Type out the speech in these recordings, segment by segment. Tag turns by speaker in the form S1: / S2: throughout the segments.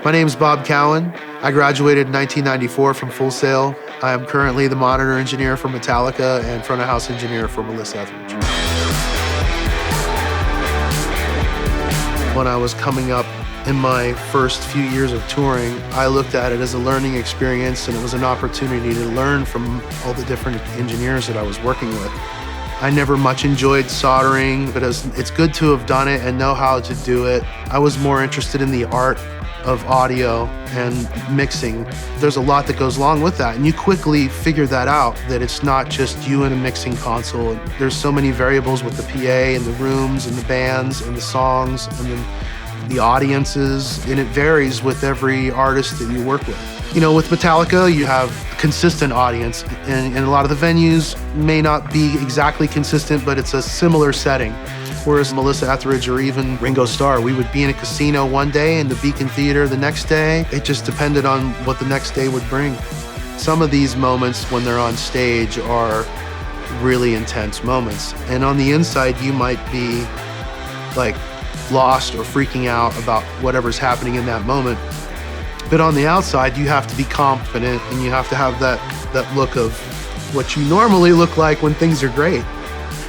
S1: My name is Bob Cowan. I graduated in 1994 from Full Sail. I am currently the monitor engineer for Metallica and front of house engineer for Melissa Etheridge. When I was coming up in my first few years of touring, I looked at it as a learning experience, and it was an opportunity to learn from all the different engineers that I was working with. I never much enjoyed soldering, but it's good to have done it and know how to do it. I was more interested in the art of audio and mixing. There's a lot that goes along with that, and you quickly figure that out, that it's not just you and a mixing console. There's so many variables with the PA and the rooms and the bands and the songs and then the audiences, and it varies with every artist that you work with. You know, with Metallica, you have a consistent audience, and a lot of the venues may not be exactly consistent, but it's a similar setting. Whereas Melissa Etheridge or even Ringo Starr, we would be in a casino one day and the Beacon Theater the next day. It just depended on what the next day would bring. Some of these moments when they're on stage are really intense moments. And on the inside, you might be like lost or freaking out about whatever's happening in that moment. But on the outside, you have to be confident, and you have to have that look of what you normally look like when things are great.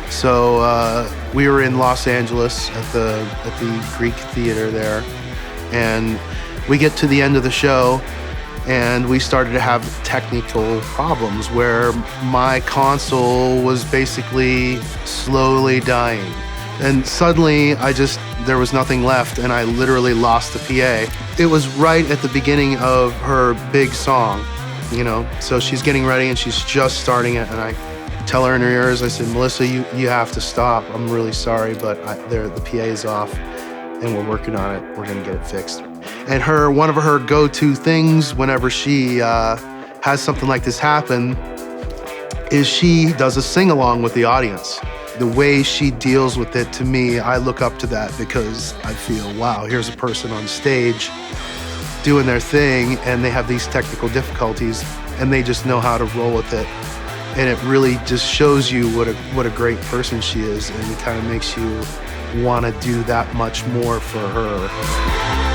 S1: So we were in Los Angeles at the Greek Theater there, and we get to the end of the show, and we started to have technical problems where my console was basically slowly dying. And suddenly there was nothing left, and I literally lost the PA. It was right at the beginning of her big song, you know, so she's getting ready and she's just starting it, and I tell her in her ears, I said, Melissa, you have to stop. I'm really sorry, but the PA is off, and we're working on it. We're gonna get it fixed. And one of her go-to things whenever she has something like this happen is she does a sing-along with the audience. The way she deals with it, to me, I look up to that, because I feel, wow, here's a person on stage doing their thing, and they have these technical difficulties, and they just know how to roll with it. And it really just shows you what a great person she is, and it kind of makes you want to do that much more for her.